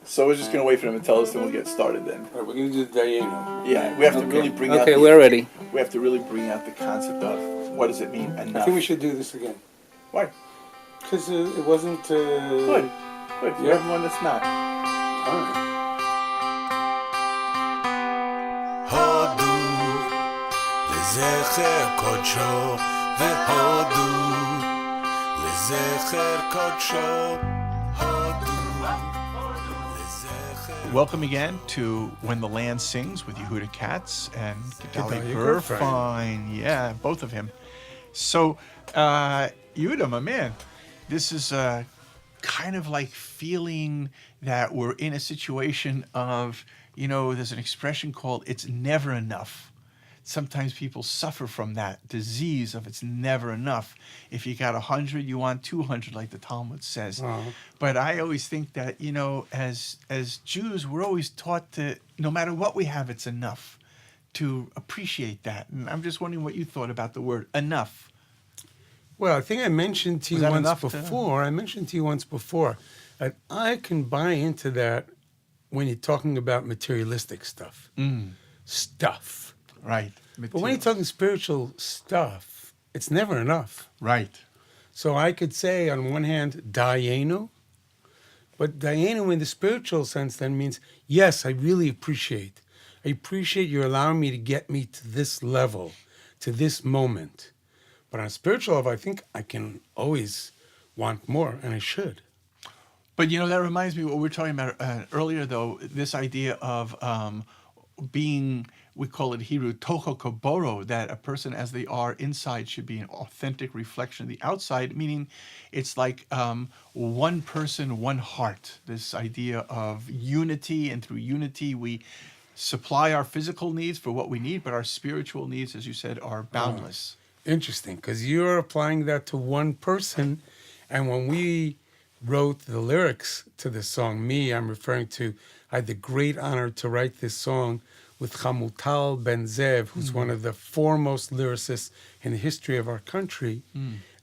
So we're just going to wait for them to tell us, and we'll get started then. All right, we're going to do the dayeinu. Yeah, we have to really bring out. Okay, we're ready. We have to really bring out the concept of what does it mean enough. I think we should do this again. Why? Because it wasn't... Good. Good. For everyone that's not. All right. הודו לזכר קודשו והודו לזכר קודשו הודו. Welcome again to When the Land Sings with Yehuda Katz and Gedalia Gedalia Gerfine. Yeah, both of him. So, Yehuda, my man, this is kind of like feeling that we're in a situation of, you know, there's an expression called it's never enough. Sometimes people suffer from that disease of it's never enough. If you got 100, you want 200, like the Talmud says. But I always think that, you know, as Jews, we're always taught to, no matter what we have, it's enough, to appreciate that. And I'm just wondering what you thought about the word enough. Well, I think I mentioned to you once before that I can buy into that when you're talking about materialistic stuff. Stuff. Right. But when you're talking spiritual stuff, it's never enough. Right. So I could say, on one hand, dayeinu, but dayeinu in the spiritual sense then means, yes, I really appreciate. I appreciate you allowing me to get me to this level, to this moment. But on a spiritual level, I think I can always want more, and I should. But, you know, that reminds me of what we were talking about earlier, though, this idea of being, we call it Hebrew, toho koboro, that a person as they are inside should be an authentic reflection of the outside, meaning it's like one person, one heart, this idea of unity, and through unity we supply our physical needs for what we need, but our spiritual needs, as you said, are boundless. Interesting, because you're applying that to one person, and when we wrote the lyrics to this song, I'm referring to, I had the great honor to write this song with Hamutal Ben Zev, who's one of the foremost lyricists in the history of our country.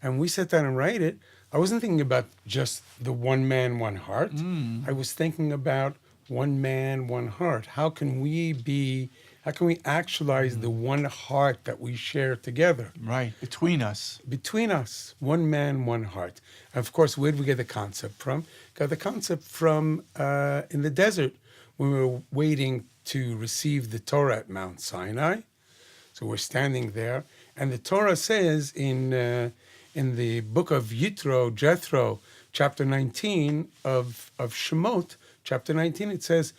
And we sat down and write it. I wasn't thinking about just the one man, one heart. I was thinking about one man, one heart. How can we actualize the one heart that we share together? Right, between us. Between us, one man, one heart. And of course, where did we get the concept from? Got the concept from in the desert when we were waiting to receive the Torah at Mount Sinai. So we're standing there, and the Torah says in the book of Jethro, chapter 19 of Shemot, chapter 19, it says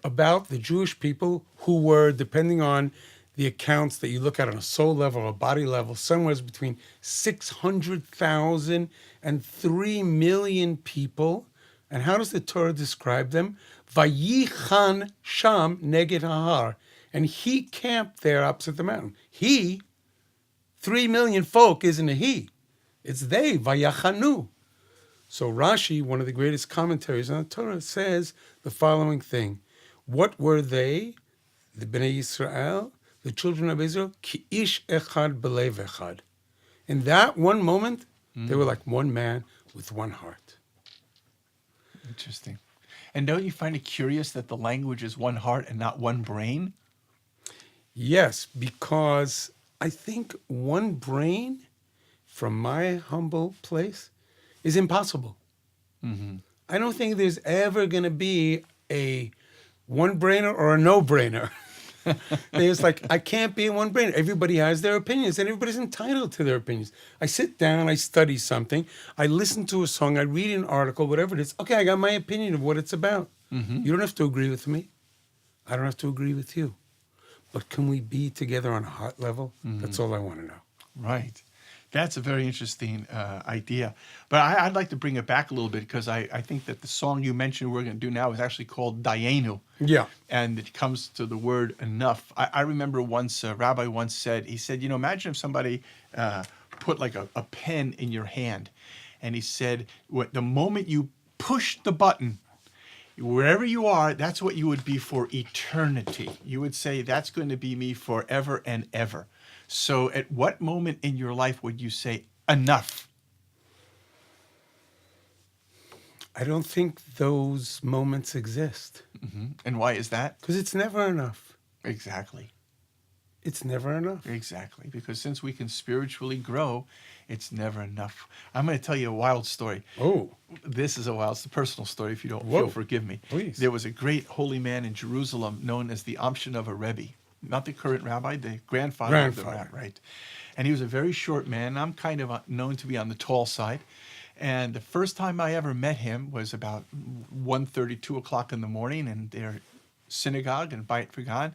about the Jewish people who were, depending on the accounts that you look at on a soul level or body level, somewhere between 600,000 and 3 million people. And how does the Torah describe them? Vayichan sham neged hahar. And he camped there opposite the mountain. He, 3 million folk isn't a he. It's they, vayachanu. So Rashi, one of the greatest commentaries on the Torah, says the following thing. What were they, the Bnei Yisrael, the children of Israel? Ki ish echad belev echad. In that one moment, they were like one man with one heart. Interesting. And don't you find it curious that the language is one heart and not one brain? Yes, because I think one brain, from my humble place, is impossible. I don't think there's ever going to be a one-brainer or a no-brainer. There's like, I can't be a one-brainer. Everybody has their opinions, and everybody's entitled to their opinions. I sit down, I study something, I listen to a song, I read an article, whatever it is. Okay, I got my opinion of what it's about. You don't have to agree with me. I don't have to agree with you. But can we be together on a heart level? That's all I want to know. Right. That's a very interesting idea. But I'd like to bring it back a little bit, because I think that the song you mentioned we're going to do now is actually called dayeinu. Yeah. And it comes to the word enough. I remember once, a rabbi once said, he said, you know, imagine if somebody put like a pen in your hand. And he said, the moment you push the button, wherever you are, that's what you would be for eternity. You would say, that's going to be me forever and ever. So at what moment in your life would you say, enough? I don't think those moments exist And why is that? because it's never enough. Exactly. It's never enough. Exactly. Because since we can spiritually grow, it's never enough. I'm going to tell you a wild story. Oh, This is it's a personal story, if you don't, if Whoa. you'll forgive me. Please. There was a great holy man in Jerusalem known as the Amshinova Rebbe. Not the current rabbi, the grandfather of the Grandfather. rabbi, right? And he was a very short man. I'm kind of known to be on the tall side. And the first time I ever met him was about 1:30, 2 o'clock in the morning in their synagogue in Beit Vegan.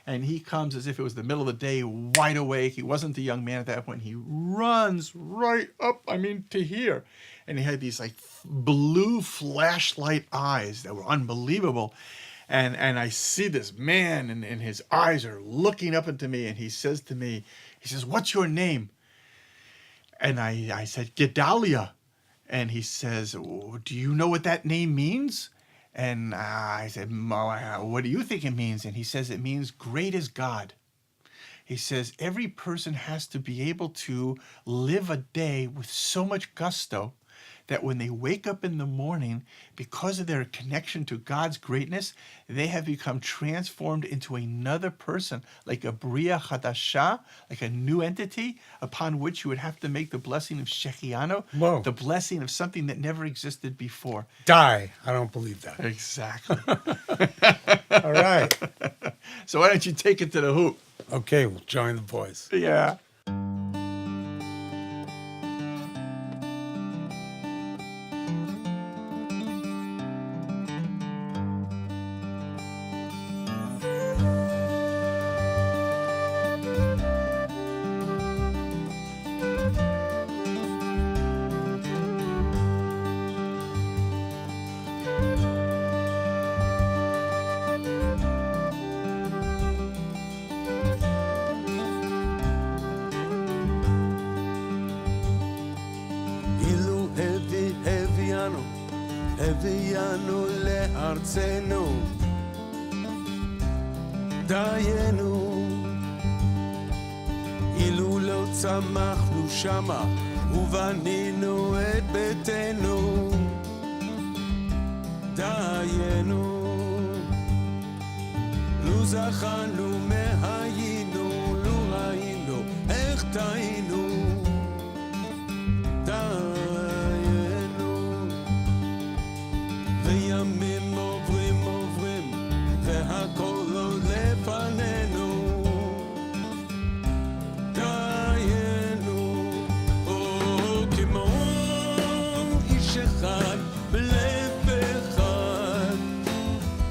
And he comes as if it was the middle of the day, wide awake. He wasn't a young man at that point. He runs right up, to here. And he had these like blue flashlight eyes that were unbelievable. And I see this man and his eyes are looking up into me. And he says to me, "What's your name?" And I said, "Gedalia." And he says, "Oh, do you know what that name means?" And I said, "What do you think it means?" And he says, "It means great is God." He says, every person has to be able to live a day with so much gusto that when they wake up in the morning, because of their connection to God's greatness, they have become transformed into another person, like a Bria Chadasha, like a new entity, upon which you would have to make the blessing of Shechianu, Whoa. the blessing of something that never existed before. Die. I don't believe that. Exactly. All right. So why don't you take it to the hoop? Okay, we'll join the boys. Yeah. אילו הביאנו לארצנו, דיינו. אילו לא צמחנו שמה ובנינו את ביתנו, דיינו. לו זכרנו מהיינו, לו ראינו איך טעינו, דיינו. וימים עוברים והכל עוד לפנינו, דיינו. כמו איש אחד בלב אחד,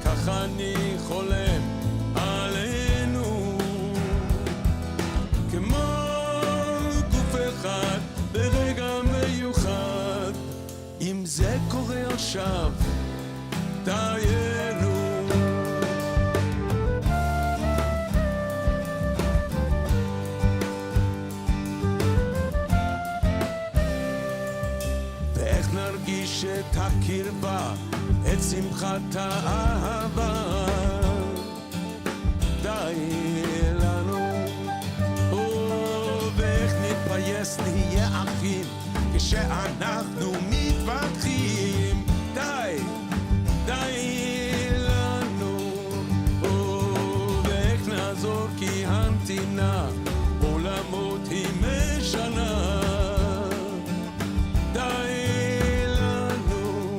כך אני חולם עלינו. כמו גוף אחד ברגע מיוחד, אם זה קורה עכשיו, דיינו. ואיך נרגיש את הקרבה, את שמחת האהבה, די לנו. ואיך נתפייס נהיה אחים כשאנחנו מתווכחים, די לנו. ואיך נעזור כי המתינה עולמות היא משנה, די לנו.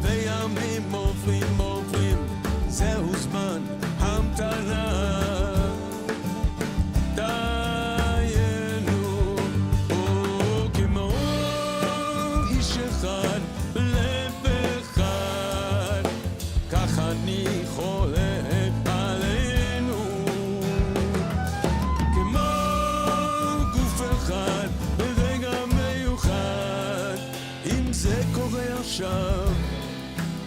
וימים עוברים, זהו זמן המתנה, דיינו. כמו איש אחד בלב אחד, כך אני חולם עלינו. כמו גוף אחד ברגע מיוחד, אם זה קורה עכשיו,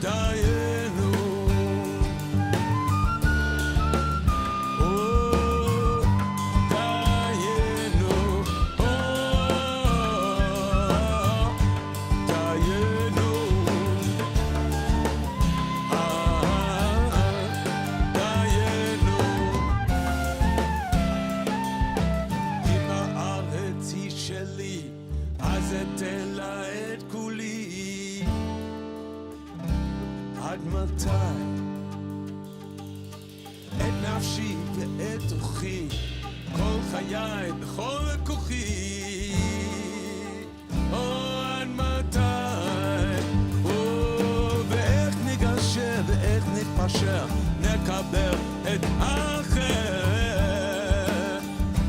דיינו. דיינו, דיינו, דיינו. אם הארץ היא שלי, אז אתן לה את כולי. עד מתי? את נפשי ואת רוחי, כל חיי בכל כוחי. עד מתי? ואיך ניגשר ואיך נתפשר, נקבל את האחר.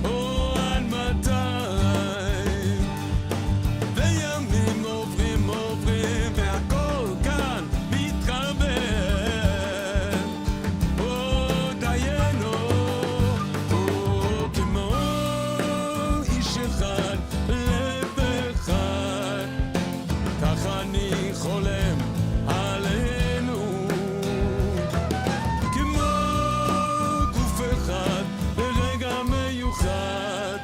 עד מתי? וימים עוברים עוברים והכל כאן מתחבר. דיינו כמו איש אחד, לב אחד, כך אני חולם עלינו, כמו גוף אחד ברגע מיוחד.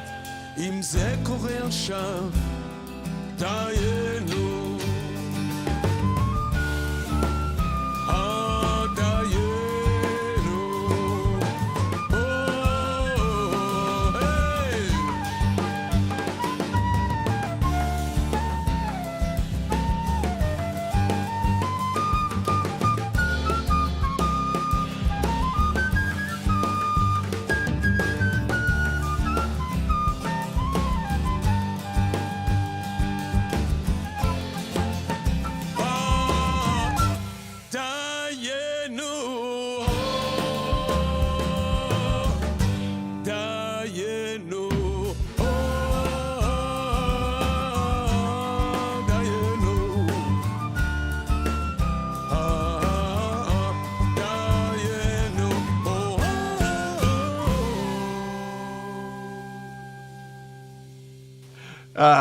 אם זה קורה עכשיו, דיינו, דיינו, היי. דיינו, דיינו, דיינו, דיינו.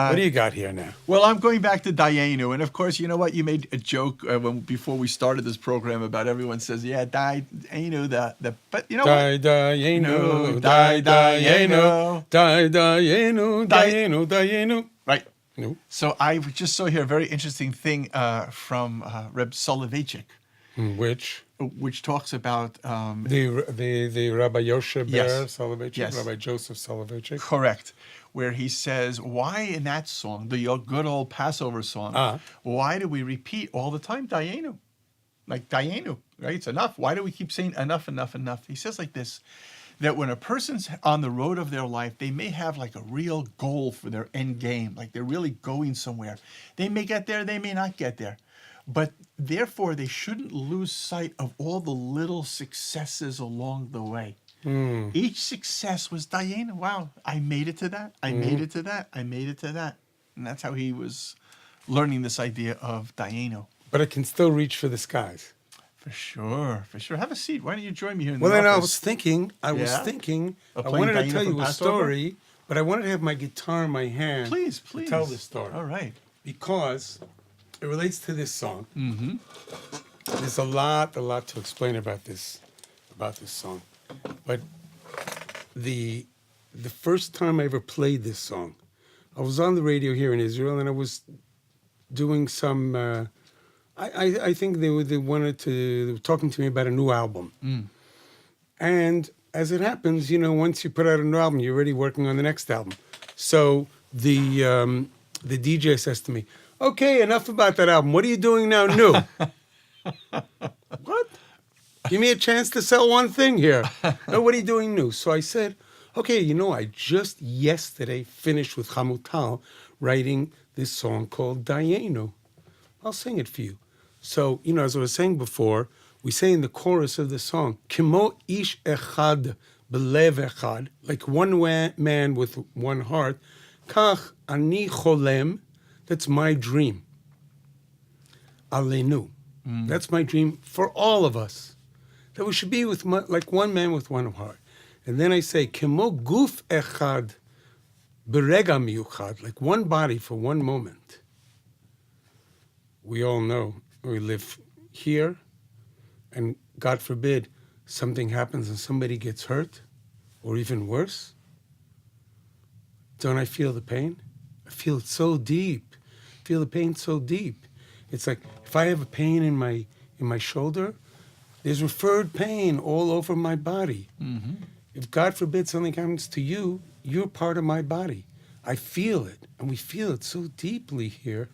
What do you got here now? Well, I'm going back to dayeinu, and of course, you know what? You made a joke before we started this program about everyone says, "Yeah, dayeinu." But you know what? Dayeinu, dayeinu, dayeinu, dayeinu, dayeinu. Right. No. So I just saw here a very interesting thing from Reb Soloveitchik, Which talks about the Rabbi Yoshe Ber Yes. Soloveitchik, Yes. Rabbi Joseph Soloveitchik. correct, where he says, why in that song, the good old Passover song, why do we repeat all the time dayeinu? Like dayeinu, right? It's enough. Why do we keep saying enough, enough, enough? He says like this, that when a person's on the road of their life, they may have like a real goal for their end game, like they're really going somewhere. They may get there, they may not get there. But therefore, they shouldn't lose sight of all the little successes along the way. Each success was dayeinu. Wow, I made it to that. I made it to that. I made it to that. And that's how he was learning this idea of dayeinu. But it can still reach for the skies. For sure, for sure. Have a seat. Why don't you join me here in Well, the then I office? was thinking, Yeah? I Of playing wanted to Dayeinu tell from you a Passover? story, but I wanted to have my guitar in my hand Please, to please. tell this story. All right. Because it relates to this song. There's a lot to explain about this song. But the first time I ever played this song, I was on the radio here in Israel, and I was doing some. I think they were talking to me about a new album. And as it happens, once you put out a new album, you're already working on the next album. So the DJ says to me, "Okay, enough about that album. What are you doing now new?" What? Give me a chance to sell one thing here. No, what are you doing new? So I said, okay, I just yesterday finished with Hamutal writing this song called Dayeinu. I'll sing it for you. So, as I was saying before, we say in the chorus of the song, Kimo ish echad belev echad, like one man with one heart, kach ani cholem, that's my dream. Aleinu. That's my dream for all of us. That we should be like one man with one heart. And then I say, Kemo guf echad berega miyuchad, like one body for one moment. We all know we live here, and God forbid something happens and somebody gets hurt, or even worse. Don't I feel the pain? I feel it so deep. I feel the pain so deep. It's like if I have a pain in my shoulder, there's referred pain all over my body. If God forbid something happens to you, you're part of my body. I feel it, and we feel it so deeply here.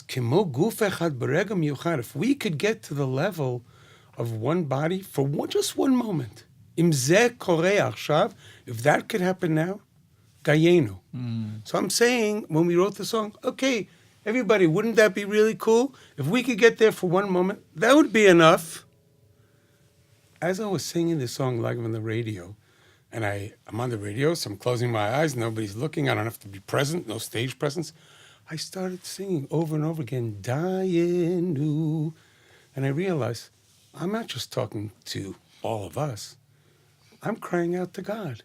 כמו גוף אחד ברגע מיוחד, if we could get to the level of one body for just one moment, אם זה קורה עכשיו, if that could happen now, dayeinu. So I'm saying, when we wrote the song, okay, everybody, wouldn't that be really cool? If we could get there for one moment, that would be enough. As I was singing this song live on the radio, and I'm on the radio, so I'm closing my eyes, nobody's looking, I don't have to be present, no stage presence. I started singing over and over again, dayeinu. And I realized, I'm not just talking to all of us. I'm crying out to God.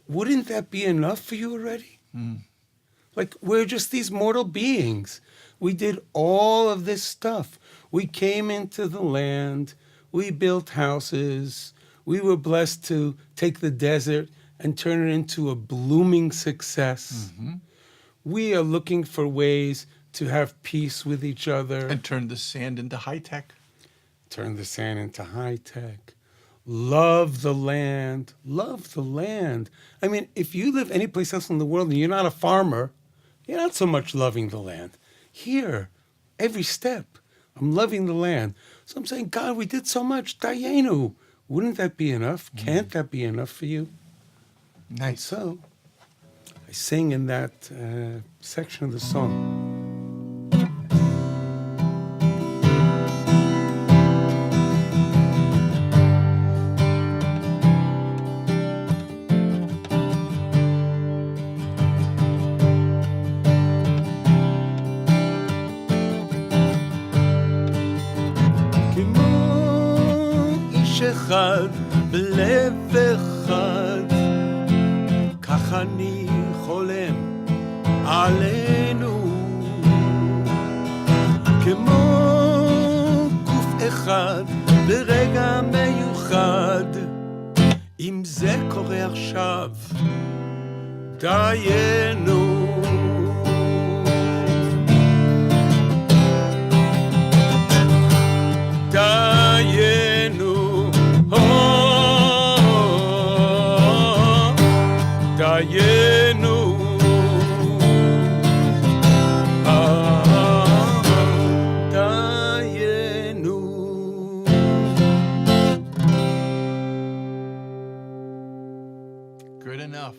Wouldn't that be enough for you already? Like, we're just these mortal beings. We did all of this stuff. We came into the land. We built houses. We were blessed to take the desert and turn it into a blooming success. We are looking for ways to have peace with each other. And turn the sand into high tech. Turn the sand into high tech. Love the land. Love the land. I mean, if you live anyplace else in the world and you're not a farmer, you're not so much loving the land. Here, every step, I'm loving the land. So I'm saying, God, we did so much. Dayeinu. Wouldn't that be enough? Can't that be enough for you? Nice. So I sing in that section of the song. אחד בלב אחד, כך אני חולם עלינו, כמו גוף אחד ברגע מיוחד. אם זה קורה עכשיו, דיינו. דיינו. dayeinu, dayeinu. Good enough.